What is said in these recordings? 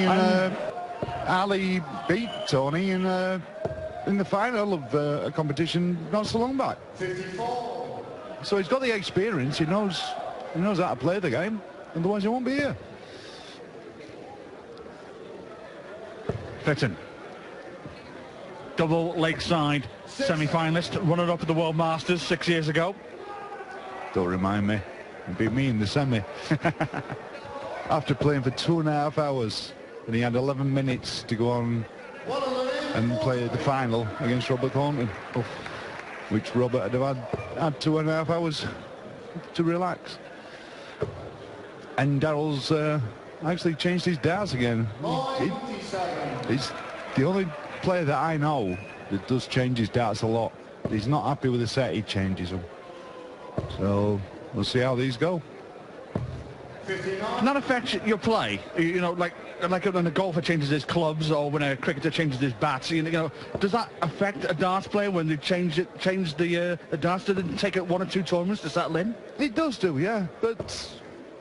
and Harley beat Tony in the final of a competition not so long back. 54. So he's got the experience. He knows how to play the game. Otherwise, he won't be here. Fitton, double lakeside semi-finalist, runner-up at the World Masters 6 years ago. Don't remind me. He beat me in the semi. After playing for 2.5 hours, and he had 11 minutes to go on and play the final against Robert Thornton, which Robert had 2.5 hours to relax. And Darryl's actually changed his darts again. He's the only player that I know that does change his darts a lot. He's not happy with the set, he changes them. So we'll see how these go. Can that affect your play? You know, like when a golfer changes his clubs or when a cricketer changes his bats, you know, does that affect a darts player when they change the darts? Did it take it 1 or 2 tournaments to settle in? It does do, yeah. But,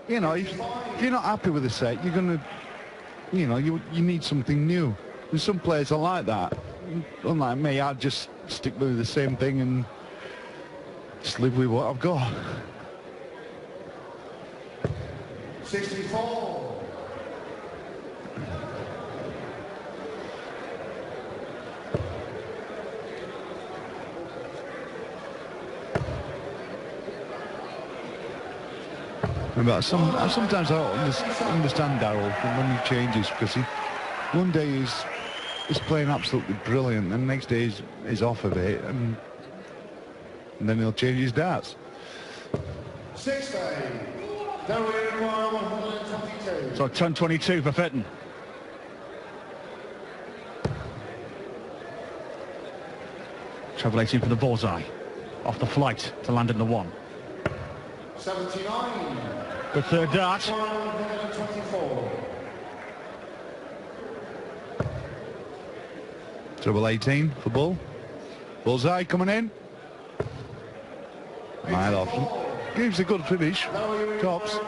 you know, if you're not happy with the set, you're going to, you know, you need something new. And some players are like that. Unlike me, I'd just stick with the same thing and just live with what I've got. 64. But sometimes I don't understand Darryl when he changes, because one day he's playing absolutely brilliant, and the next day he's off of it, and then he'll change his darts. 60. Darryl 122. So turn 22 for Fitton. Treble 18 for the bullseye. Off the flight to land in the 1. 79. The third dart. 124. Treble 18 for bull. Bullseye coming in. Mile off. Gives a good finish. Tops.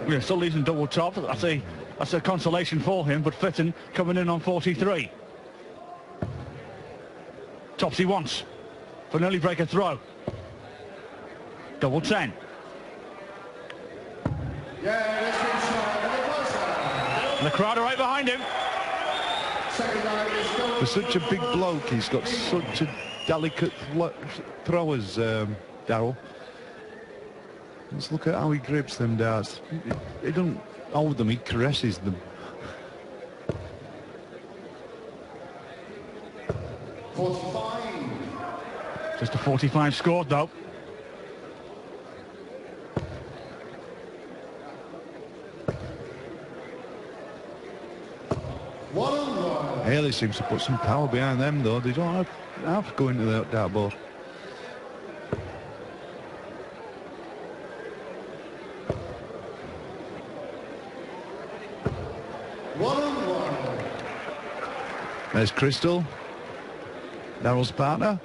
Yeah, still leaves him double top. That's a consolation for him, but Fitton coming in on 43. Tops he wants for an early breaker throw. Double 10. And the crowd are right behind him. For such a big bloke, he's got such a delicate throw as Darryl. Let's look at how he grips them darts. He doesn't hold them, he caresses them. 45. Just a 45 scored though. Haley seems to put some power behind them though. They don't have to go into that dartboard. There's Crystal, Darryl's partner.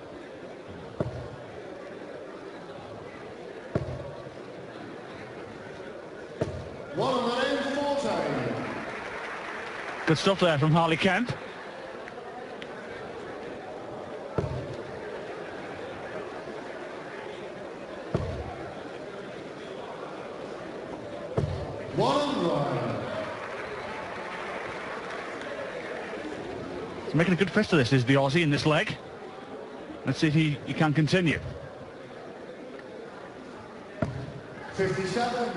Good stuff there from Harley Kemp. He's making a good fist of this, is the Aussie in this leg. Let's see if he can continue. 57.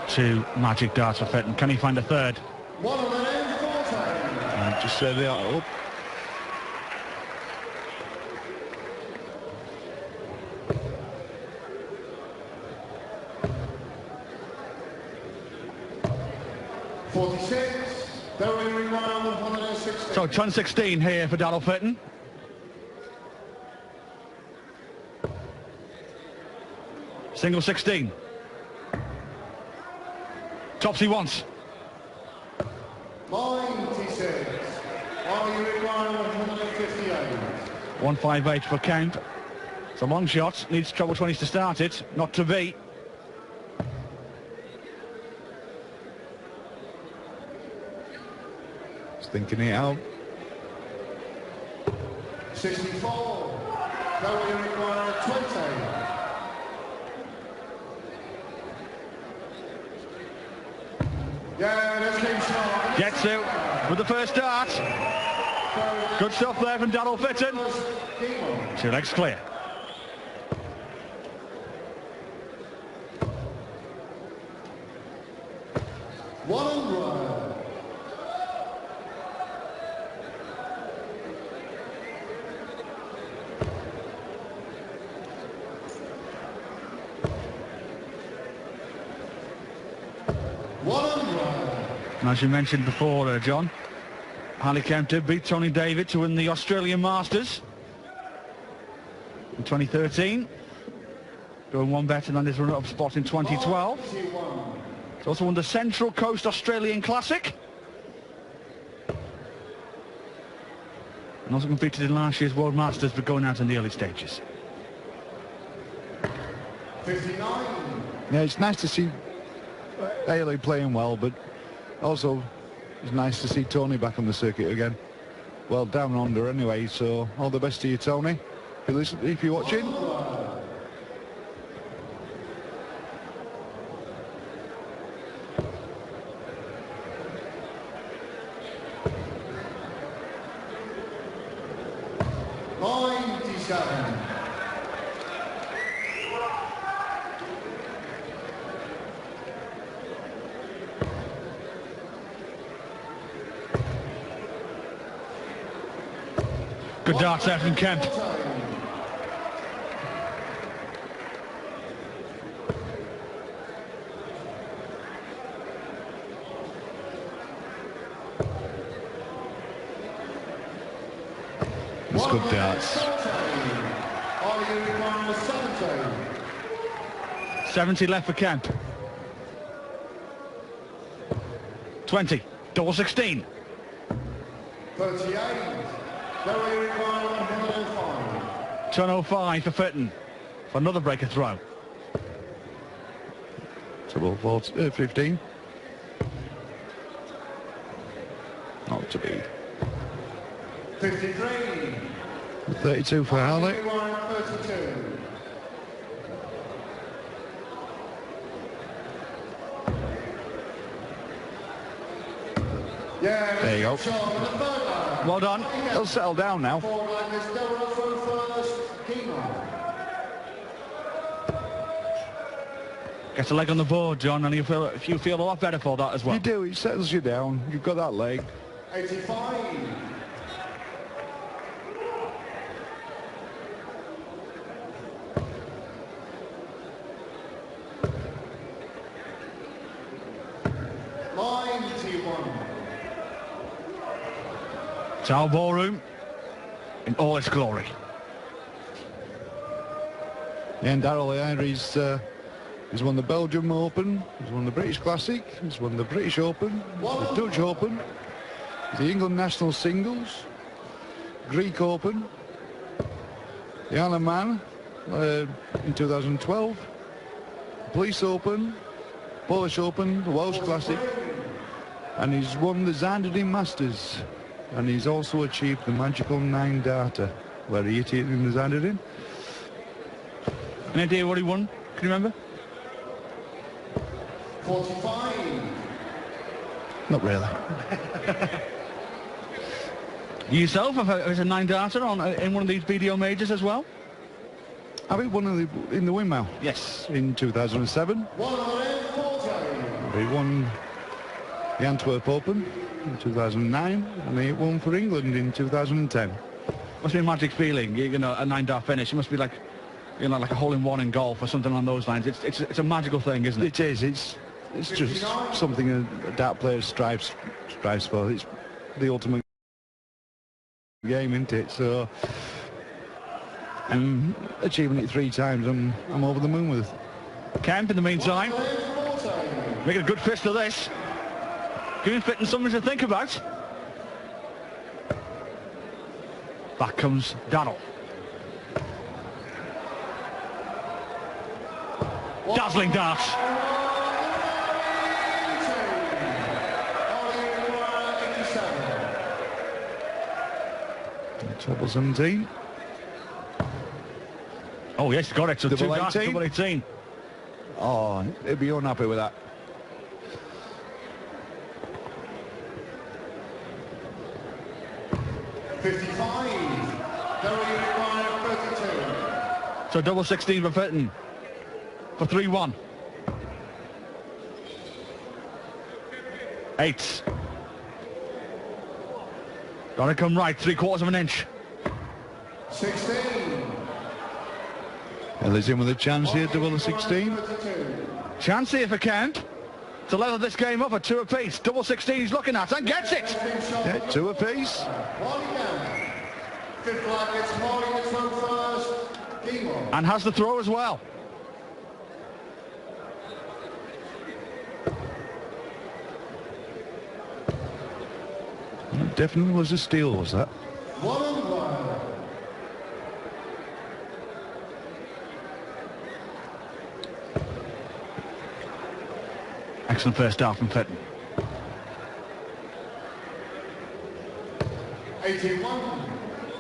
Two magic darts for Fitton. Can he find a third? Just say they are up. So turn 16 here for Darryl Fitton. Single 16. Tops he wants. 96. Are you requiring 158? 158 for Kemp. It's a long shot. Needs treble 20s to start it. Not to be. He's thinking it out. 64. Now you require 20. Yeah, let's keep strong. Gets it with the first dart. Good stuff there from Darryl Fitton. 2 legs clear. And as you mentioned before, John, Harley Kemp did beat Tony David to win the Australian Masters in 2013. Going one better than his runner-up spot in 2012. He's also won the Central Coast Australian Classic. And also competed in last year's World Masters, but going out in the early stages. 59. Yeah, it's nice to see Harley playing well, but also it's nice to see Tony back on the circuit again. Well, down under anyway, so all the best to you, Tony. If you're watching. Good darts there from Kemp. It's good darts. 70 left for Kemp. 20. Double 16. 38. 205 for Fitton. For another breaker throw. Treble 15. Not to be. 53. 32 for Harley. 32. Yeah, there you go. Well done. He'll settle down now. Gets a leg on the board, John, and you feel a lot better for that as well. You do. It settles you down. You've got that leg. 85. Tower Ballroom in all its glory. Yeah, and Darryl he's won the Belgium Open, he's won the British Classic, he's won the British Open, the Dutch Open, the England National Singles, Greek Open, the Isle of Man in 2012, the Police Open, Polish Open, the Welsh Classic, and he's won the Zanderding Masters. And he's also achieved the magical 9-darter, where he hit it in the Zanderding. Any idea what he won? Can you remember? 45. Not really. You yourself have a 9-darter in one of these BDO majors as well? I think one in the windmill. Yes. In 2007. 140. He won the Antwerp Open in 2009, and he won for England in 2010. Must be a magic feeling, you know, a 9-dart finish. It must be like, you know, like a hole-in-one in golf or something along those lines. It's a magical thing, isn't it? It is. It's just something a dart player strives for. It's the ultimate game, isn't it? So, and achieving it 3 times, I'm over the moon with. Kemp, in the meantime, making a good fist of this. Giving Fitton something to think about. Back comes Darryl. Dazzling darts. Treble 17. Oh yes, got it. So Double two darts, 18. double 18. Oh, he'd be unhappy with that. So double 16 for Fitton. For 3-1. 8. Gotta come right, 3/4 of an inch. 16. Ellie's in with a chance here, double 16. Chance here for Kemp to level this game up at 2 apiece. Double 16 he's looking at and gets it. Yeah, 2 apiece. Harley down. Fifth flag gets Harley to throw first. Demo. And has the throw as well. Definitely was a steal, was that? 1-1. Excellent first start from Fitton. 81.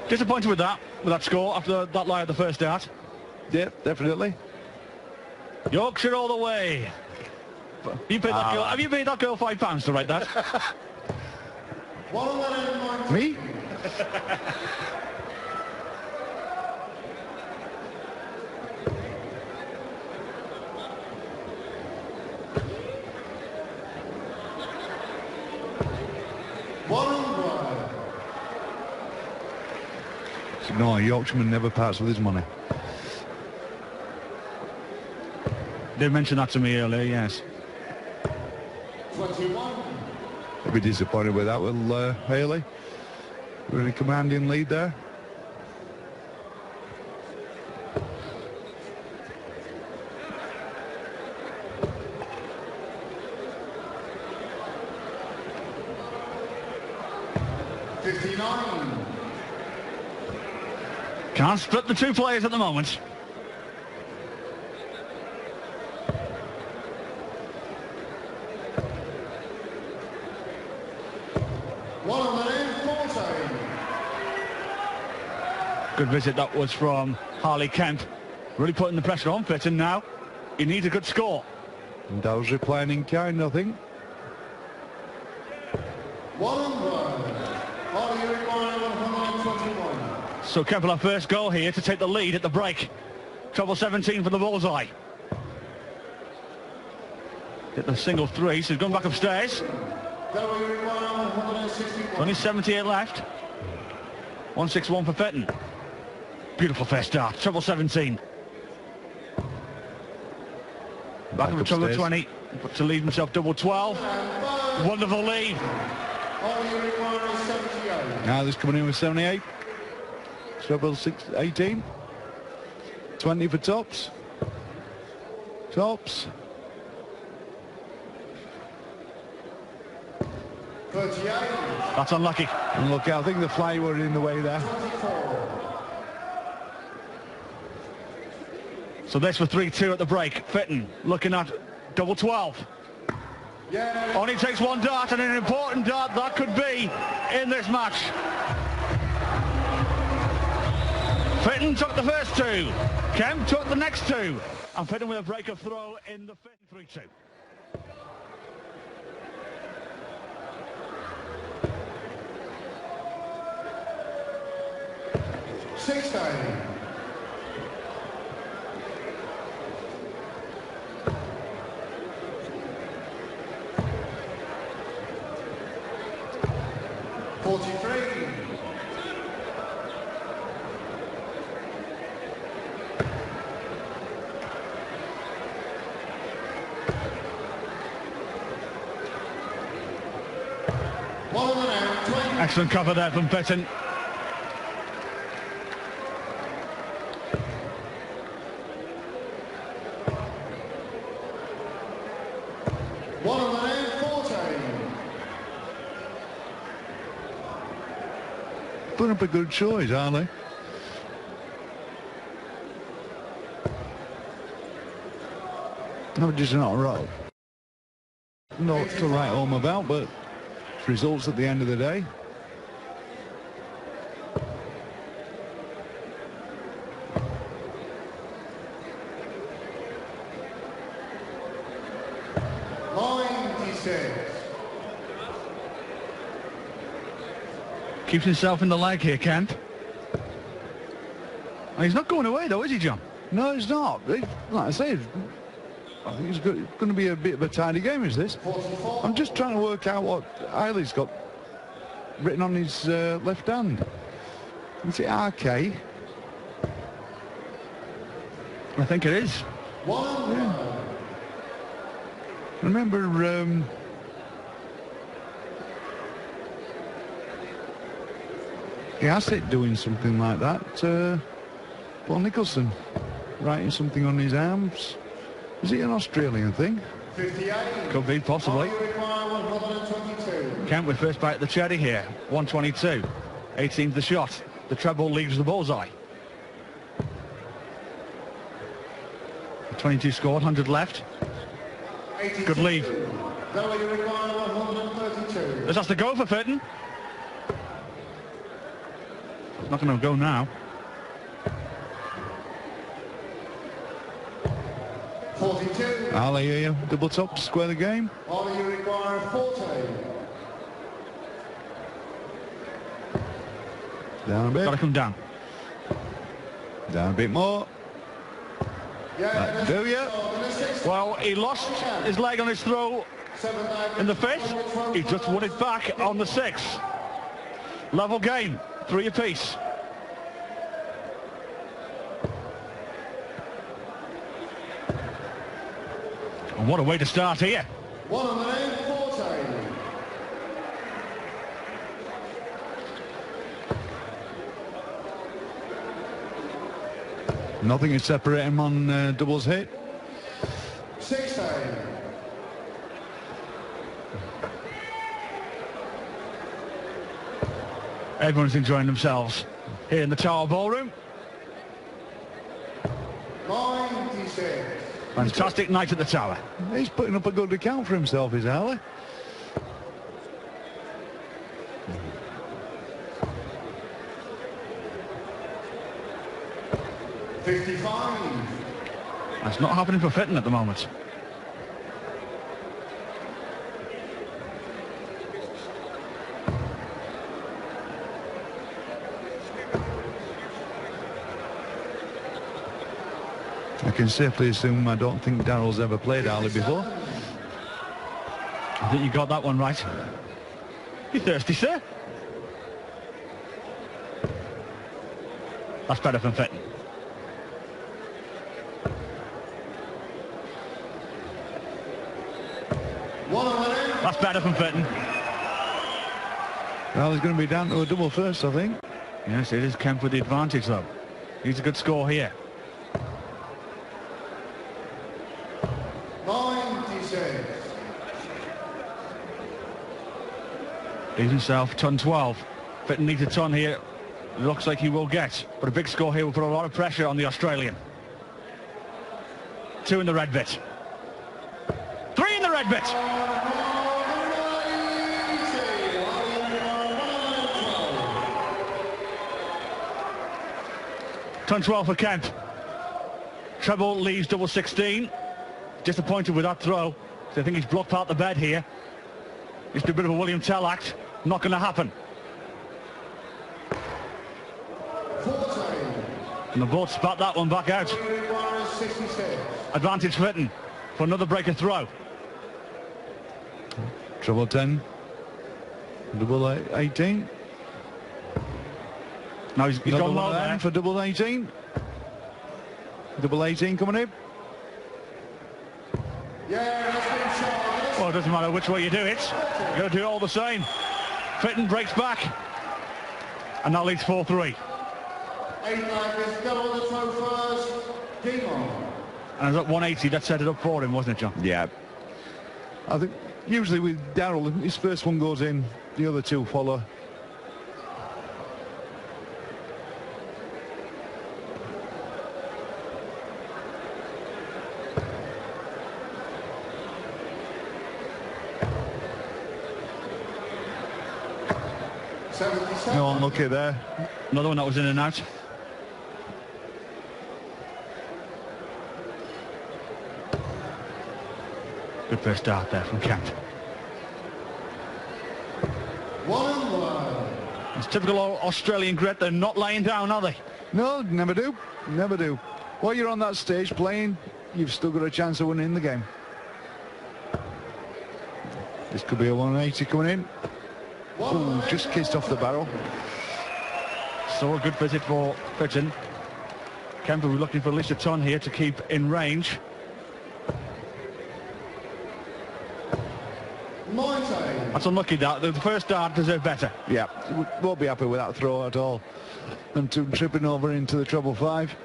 Disappointed with that score after that lie at the first start. Yeah, definitely. Yorkshire all the way. You paid that girl, have you paid that girl £5 to write that? 119. Me? No, a Yorkshireman never parts with his money. They mentioned that to me earlier, yes. 21. I'll be disappointed with that, will Harley? Really commanding lead there. Can't split the two players at the moment. Good visit that was from Harley Kemp. Really putting the pressure on Fitton now. He needs a good score. And Darryl's replying in kind, I think. 1-1. Harley requiring 121. So Kemp will have first goal here to take the lead at the break. Treble 17 for the bullseye. Get the single 3, so he's going back upstairs. Only 78 left. 161 for Fitton. Beautiful first start. Treble 17. Back up to treble 20. But to lead himself double 12. Wonderful lead. Now this coming in with 78. Treble 18. 20 for tops. Tops. 38. That's unlucky. And look, I think the fly were in the way there. 24. So this for 3-2 at the break. Fitton looking at double 12. Yeah. Only takes one dart, and an important dart that could be in this match. Fitton took the first 2. Kemp took the next 2. And Fitton with a break of throw in the 3-2. Excellent cover there from Fitton. put up a good show, is Harley. No, just not right. Not to write home about, but it's results at the end of the day. Keeps himself in the leg here, Kemp. And he's not going away, though, is he, John? No, it's not. Like I say, I think it's going to be a bit of a tidy game, is this? I'm just trying to work out what Harley's got written on his left hand. Is it RK? I think it is. Yeah. Remember, he has it doing something like that. Paul Nicholson writing something on his arms. Is it an Australian thing? 58. Could be, possibly. Kemp with first bite at the cherry here. 122. 18th the shot. The treble leaves the bullseye. 22 scored, 100 left. Good lead. This has to go for Fitton. Not going to go now. 42. Harley here, double top, square the game. Harley, you require 40. Down a bit. Got to come down. Down a bit more. Yeah, Do you? Well, he lost his leg on his throw in the fifth. He just won it back on the sixth. Level game, 3 apiece. And what a way to start here. 1 on the name, 14. Nothing is separating him on doubles hit. 16. Everyone's enjoying themselves here in the Tower Ballroom. 96. Fantastic night at the Tower. He's putting up a good account for himself, is Harley. That's not happening for Fitton at the moment. I can safely assume I don't think Darryl's ever played Harley before. I think you got that one right. You thirsty, sir? That's better than Fitton. That's better than Fitton. Well, he's going to be down to a double first, I think. Yes, it is Kemp with the advantage, though. He's a good score here. 96. Leaves himself ton 12. Fitton needs a ton here. Looks like he will get. But a big score here will put a lot of pressure on the Australian. 2 in the red bit. 3 in the red bit. Ton 12 for Kemp. Treble leaves double 16. Disappointed with that throw. So I think he's blocked out the bed here. Just a bit of a William Tell act. Not going to happen. 14. And the boat spat that one back out. 66. Advantage Fitton for another breaker throw. Treble 10. Double 18. Now he's gone low there. For double 18. Double 18 coming in. Yeah, that's been shot. Well, it doesn't matter which way you do it. You've got to do it all the same. Fitton breaks back. And that leads 4-3. 8 like got on the throw first. Game on. And at 180, that set it up for him, wasn't it, John? Yeah. I think usually with Darryl, his first one goes in, the other 2 follow. No, unlucky there. Another one that was in and out. Good first start there from Kemp. 1-1. It's typical Australian grit. They're not laying down, are they? No, never do. Never do. While you're on that stage playing, you've still got a chance of winning the game. This could be a 180 coming in. Ooh, just kissed off the barrel. So a good visit for Fitton. Kemp will be looking for at least a ton here to keep in range. 90. That's unlucky, that. The first dart deserved better. Yeah, won't be happy with that throw at all. And two tripping over into the treble 5.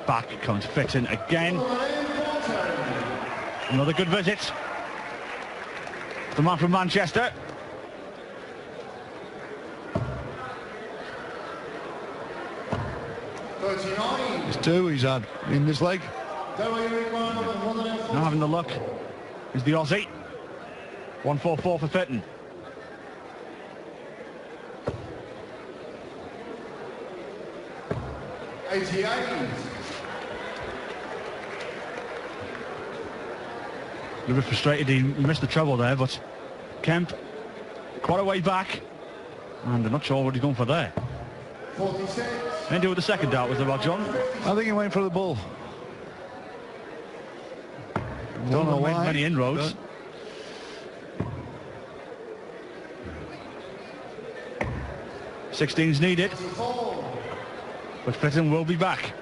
Back comes Fitton again. Another good visit. The man from Manchester. There's two he's had in this leg. Now having the look is the Aussie. 144 for Fitton. A little bit frustrated he missed the treble there, but Kemp quite a way back, and I'm not sure what he's going for there. 46. Anything with the second dart, was there, Rod John? I think he went for the bull. Don't know why. Many inroads. 16's needed, but Fitton will be back.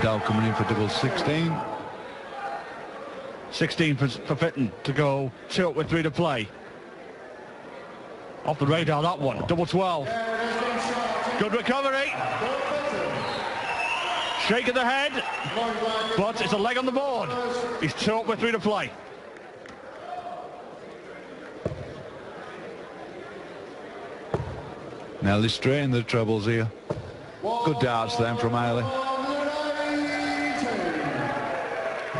Dow coming in for double 16. 16 for Fitton to go 2 up with 3 to play. Off the radar, that one. Double 12. Good recovery. Shake of the head, but it's a leg on the board. He's 2 up with 3 to play. Now they're straight in the trebles here. Good darts then from Harley.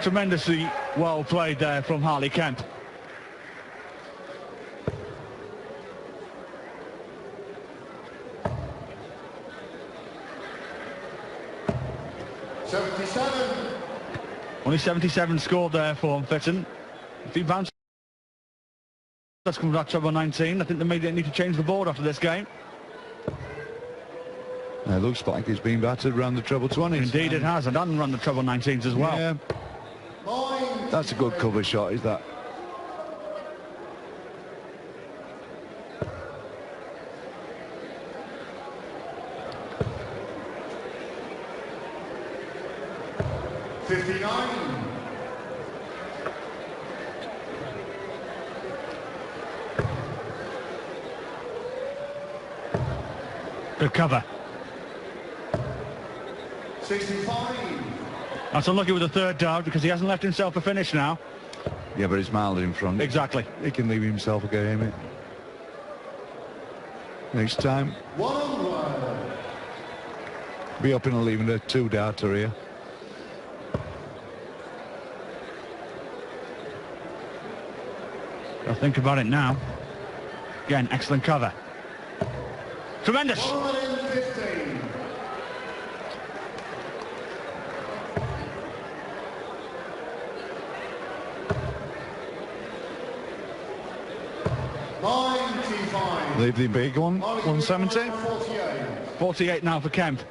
Tremendously well played there from Harley Kemp. Only 77 scored there for Fitton. If he bounces, that's coming back treble 19. I think they may need to change the board after this game. It looks like he's been battered around the treble 20s. Indeed it has, and run the treble 19s as well. Yeah. That's a good cover shot, is that? Good cover. 65. That's unlucky with the third dart because he hasn't left himself a finish now. Yeah, but he's miles in front. Exactly. He can leave himself a game. Next time. 1-1. Be up and leaving a 2-darter here. I'll think about it now. Again, excellent cover. Tremendous. 115. Leave the big one, 170. 48 now for Kemp.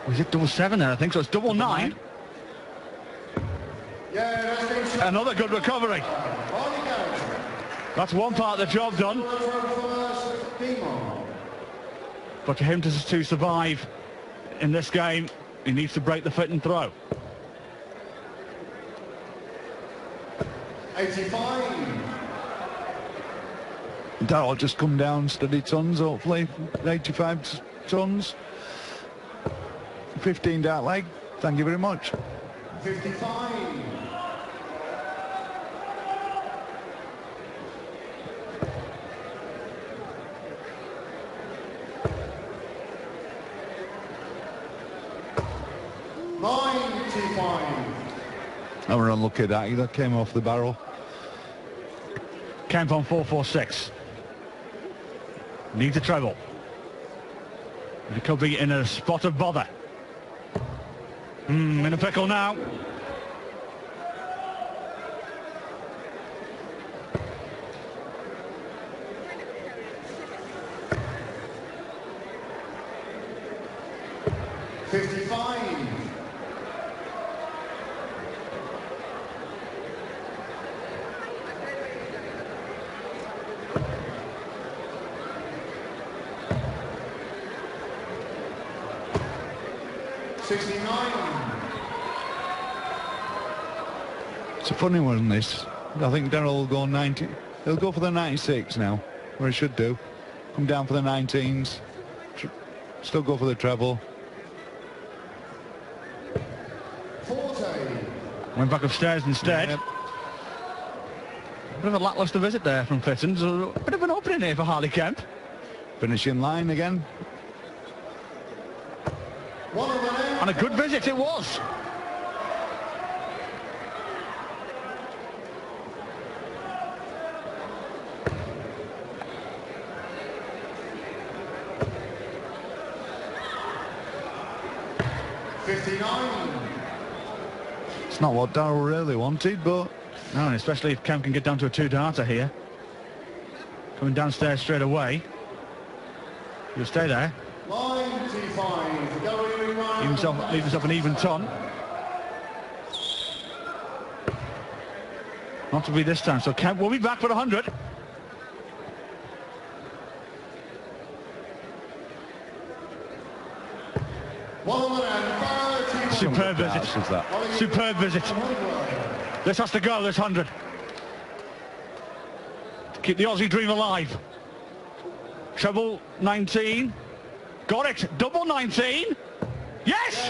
Was it double 7 there? I think so. It's double 9. Another good recovery. That's one part of the job done. But for him to survive in this game, he needs to break the Fitton throw. 85. That'll just come down steady tons, hopefully. 85 tons. 15 dart leg. Thank you very much. 55. I were unlucky that came off the barrel. Kemp on 4-4-6. Needs a treble. It could be in a spot of bother. In a pickle now. It's a funny one, this. I think Darryl will go 90. He'll go for the 96 now, or he should do. Come down for the 19s. Still go for the treble. Went back upstairs instead. Yep. Bit of a lacklustre visit there from Fitton. So a bit of an opening here for Harley Kemp. Finishing line again. And a good visit it was. It's not what Darryl really wanted, but... No, and especially if Kemp can get down to a two-darter here. Coming downstairs straight away. He'll stay there. 95, Leave himself an even ton. Not to be this time, so Kemp will be back for 100. Superb visit. Superb visit. This has to go, this 100. To keep the Aussie dream alive. Treble 19. Got it. Double 19. Yes!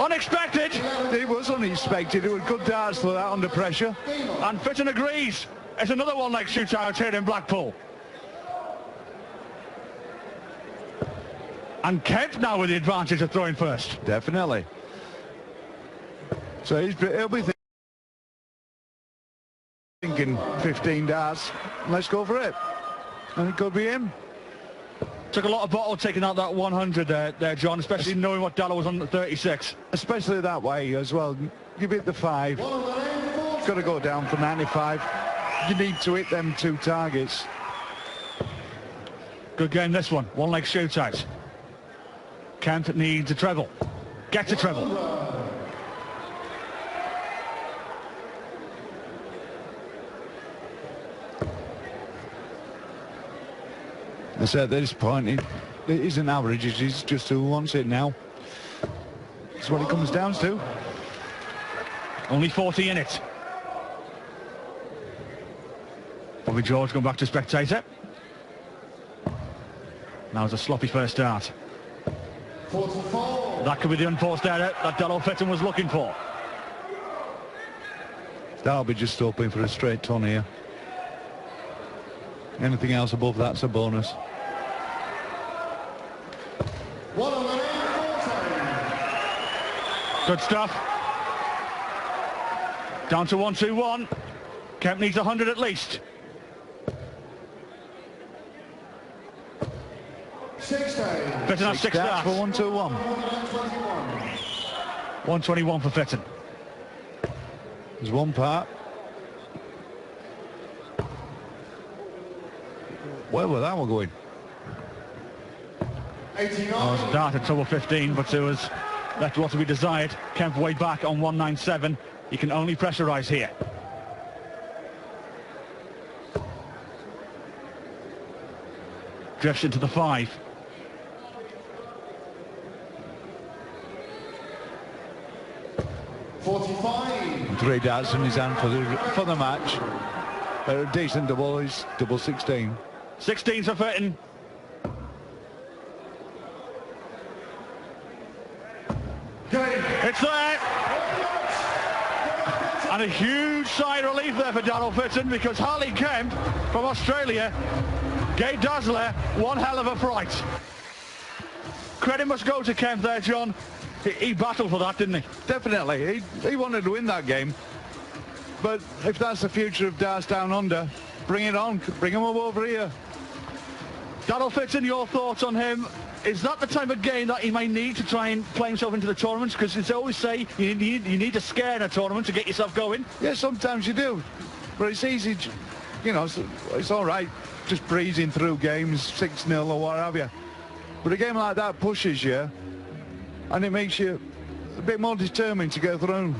Unexpected. It was unexpected. It was good darts for that under pressure. And Fitton agrees. It's another one-leg shootout here in Blackpool. And Kemp now with the advantage of throwing first. Definitely. So he'll be thinking 15 darts. Let's go for it. And it could be him. Took a lot of bottle taking out that 100 there, John, especially knowing what Darryl was on the 36. Especially that way as well. Give it the 5. Got to go down for 95. You need to hit them 2 targets. Good game, this one. One-leg shootout. Kemp needs a treble. Gets a treble. So at this point, it isn't average, it's just who wants it now. That's what it comes down to. Only 40 in it. Bobby George going back to spectator. Now it's a sloppy first start. 44. That could be the unforced error that Darryl Fitton was looking for. That'll be just hoping for a straight ton here. Anything else above that's a bonus. Good stuff. Down to 1-2-1. Kemp needs 100 at least. 16. Fitton has 6 starts. For 1-2-1. 121 for Fitton. There's one part. Where were that one going? 89. Oh, it's a dart at double 15, but it was left a lot to be desired. Kemp way back on 197. He can only pressurise here. Drifts into the 5. $45. 3 darts in his hand for the match. A decent double is double 16. 16 for Fitton. It's there. And a huge sigh of relief there for Darryl Fitton, because Harley Kemp from Australia gave Dazzler one hell of a fright. Credit must go to Kemp there, John. He battled for that, didn't he? Definitely. He wanted to win that game. But if that's the future of darts down under, bring it on. Bring him over here. Darryl Fitton, your thoughts on him? Is that the type of game that he might need to try and play himself into the tournaments? Because as they always say, you need to scare in a tournament to get yourself going. Yeah, sometimes you do. But it's easy, you know, it's all right just breezing through games, 6-0 or what have you. But a game like that pushes you, and it makes you a bit more determined to go through.